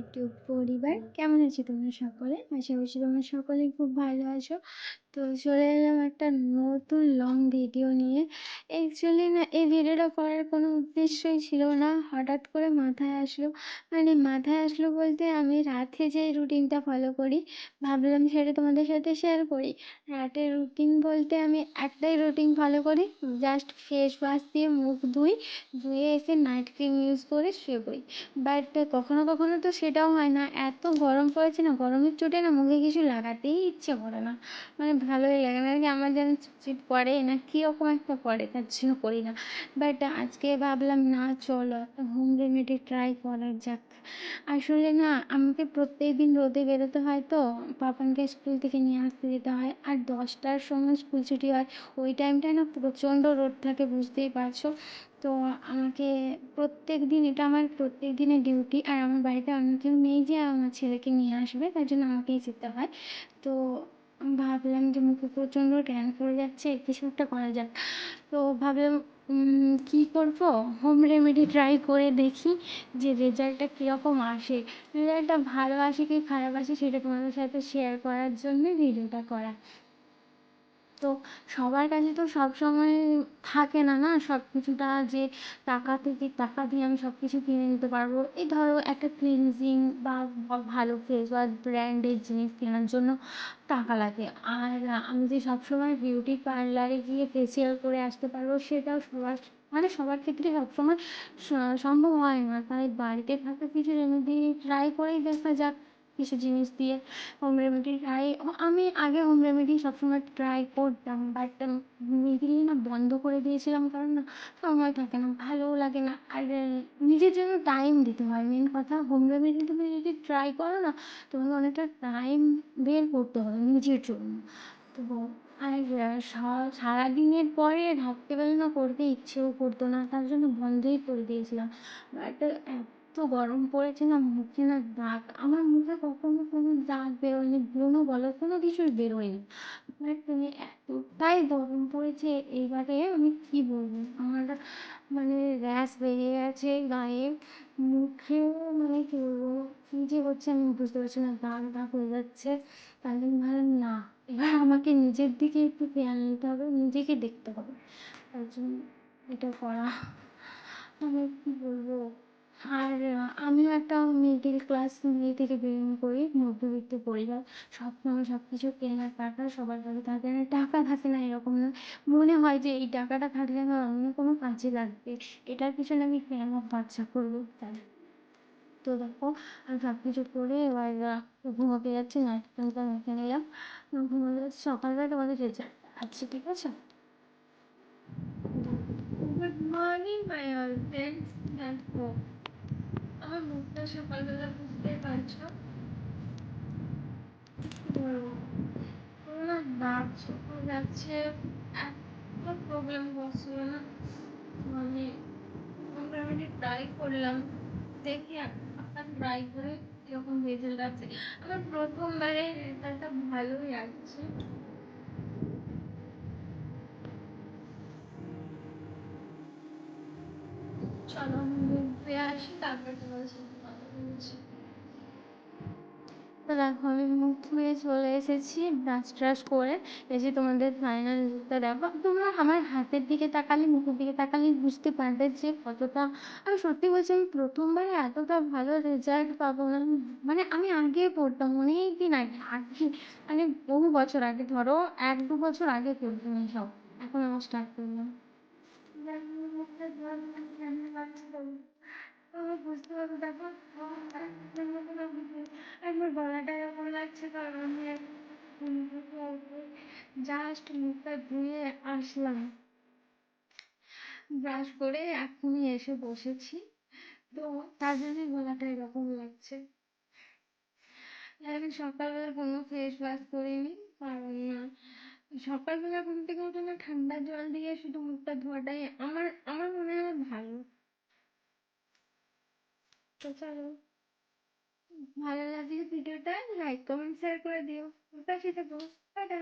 YouTube পরিবার, কেমন আছো তোমরা সকলে? আশা করছি তোমরা সকলে খুব ভালো আছো। তো চলে এলাম একটা নতুন লং ভিডিও নিয়ে। অ্যাকচুয়ালি না, এই ভিডিওটা করার কোনো উদ্দেশ্যই ছিল না, হঠাৎ করে মাথায় আসলো। মানে মাথায় আসলো বলতে, আমি রাতে যে রুটিনটা ফলো করি, ভাবলাম সেটা তোমাদের সাথে শেয়ার করি। রাতের রুটিন বলতে আমি একটাই রুটিন ফলো করি, জাস্ট ফেস ওয়াশ দিয়ে মুখ ধুই, ধুয়ে এসে নাইট ক্রিম ইউজ করে শুয়ে পড়ি। বাট কখনো কখনো তো সেটাও হয় না, এত গরম পড়েছে না, গরমের চোটে না মুখে কিছু লাগাতেই ইচ্ছে করে না, মানে ভালোই লাগে না, কি আমার যেন চিটচিট পড়ে না, কীরকম একটা পড়ে, তার জন্য করি না। বাট আজকে ভাবলাম না, চলো একটা হোম রেমেডি ট্রাই করা যাক। আসলে না, আমাকে প্রত্যেক দিন রোদে বেরোতে হয়, তো পাপানকে স্কুল থেকে নিয়ে আসতে যেতে হয়, আর 10টার সময় স্কুল ছুটি হয়। ওই টাইমটায় না প্রচণ্ড রোদ থাকে, বুঝতেই পারছো। তো আমাকে প্রত্যেক দিন, এটা আমার প্রত্যেক দিনের ডিউটি, আর আমার বাড়িতে অন্য কেউ নেই যে আমার ছেলেকে নিয়ে আসবে, তার জন্য আমাকেই যেতে হয়। তো ভাবলাম যে মুখে প্রচণ্ড ট্যান পড়ে যাচ্ছে, কিছু একটা করা যাক। তো ভাবলাম কী করবো, হোম রেমেডি ট্রাই করে দেখি যে রেজাল্টটা কীরকম আসে। রেজাল্টটা ভালো আসে কি খারাপ আসে সেটা তোমাদের সাথে শেয়ার করার জন্যই ভিডিওটা করা। তো সবার কাছে তো সবসময় থাকে না, না সব কিছুটা যে টাকা থেকে টাকা দিয়ে আমি সব কিছু কিনে নিতে পারবো। এই ধরো একটা ক্লিনজিং বা ভালো ফেস ওয়াশ ব্র্যান্ডের জিনিস কেনার জন্য টাকা লাগে। আর আমি যে সবসময় বিউটি পার্লারে গিয়ে ফেসিয়াল করে আসতে পারবো, সেটাও সবার, মানে সবার ক্ষেত্রে সবসময় সম্ভব হয় না। তাই বাড়িতে থাকা কিছু রেমেডি ট্রাই করেই দেখা যাক, কিছু জিনিস দিয়ে হোম রেমেডি ট্রাই। আমি আগে হোম রেমেডি সবসময় ট্রাই করতাম, বাট মিডিয়ে না বন্ধ করে দিয়েছিলাম, কারণ না সময় থাকে না, ভালোও লাগে না, আর নিজের জন্য টাইম দিতে হয়। মেন কথা, হোম রেমেডি তুমি যদি ট্রাই করো না, তোমাকে অনেকটা টাইম বের করতে হবে নিজের জন্য। তো আর সারাদিনের পরে রাত্রেবেলা না করতে ইচ্ছেও করতো না, তার জন্য বন্ধই করে দিয়েছিলাম। বাট এত গরম পড়েছে না, মুখে না দাগ, আমার মুখে কখনো কোনো দাগ বেরোয়নি, ব্রণ বলো কোনো কিছুই বেরোয়নি। বাট এতটাই গরম পড়েছে এইবারে, আমি কী বলবো, আমার মানে র্যাশ বেরিয়ে গেছে গায়ে, মুখেও, মানে কী বলবো, কী যে হচ্ছে আমি বুঝতে পারছি না, দাগ দাগ হয়ে যাচ্ছে। তাই জন্য ভাবলাম না, এবার আমাকে নিজের দিকে একটু খেয়াল নিতে হবে, নিজেকে দেখতে হবে, তার জন্য এটা করা। আমি কী বলবো, আর আমিও একটা মিডল ক্লাস ফ্যামিলি থেকে বিলং করি, মধ্যবিত্ত পরিবার। সবসময় সব কিছু কেনার টাকা সবার কাছে থাকে না, টাকা থাকে না এরকম না, মনে হয় যে এই টাকাটা থাকলে আমার অন্য কোনো কাজে লাগবে, এটার পিছনে আমি কেন খরচা করবো, তাই। তো দেখো, আমি সব কিছু করে এবার ঘুমোতে যাচ্ছি, নাইট ক্রিমটা মেখে নিলাম, ঘুমোতে যাচ্ছি। সকালবেলা তোমাদের রেজাল্ট আছে, ঠিক আছে? Good morning my all friends. দেখো, আমার মুখটা সকালবেলা বুঝতেই পারছো, কি বলবো, পুরো না দাগ শুকিয়ে যাচ্ছে, এত প্রবলেম হচ্ছিল না, মানে মোটামুটি ট্রাই করলাম, দেখি একটা ট্রাই করে এরকম রেজাল্ট আছে। আমার প্রথমবারে রেজাল্টটা ভালোই আসছে। চলো আমি মুখ ধুয়ে আসি, তারপর তোমাদের সাথে কথা বলছি। তো দেখো, আমি মুখ ধুয়ে চলে এসেছি ব্রাশ ট্রাশ করে, এসে তোমাদের ফাইনাল রেজাল্টটা দেখো। তোমরা আমার হাতের দিকে তাকালে, মুখের দিকে তাকালে বুঝতে পারবে যে কতটা, আমি সত্যি বলছি, আমি প্রথমবারে এতটা ভালো রেজাল্ট পাবো না। মানে আমি আগে পড়তাম অনেক দিন আগে আগে, মানে বহু বছর আগে, ধরো 1-2 বছর আগে পড়তাম এইসব, এখন আমার স্টার্ট করলাম। বুঝতে পারবো, দেখো আমার গলাটা এরকম লাগছে, কারণ আমি জাস্ট মুখটা ধুয়ে আসলাম, ব্রাশ করে এখনই এসে বসেছি, তো তার জন্যই গলাটা এরকম লাগছে। আমি সকালবেলা কোনো ফেস ওয়াশ করিনি, কারণ সকালবেলা ঘুম থেকে উঠে না ঠান্ডা জল দিয়ে শুধু মুখটা ধোয়াটাই আমার আমার মনে হয় ভালো। তো চলো, ভালো লাগলে ভিডিওটা লাইক কমেন্ট শেয়ার করে দিও, পাশে থেকো, টাটা।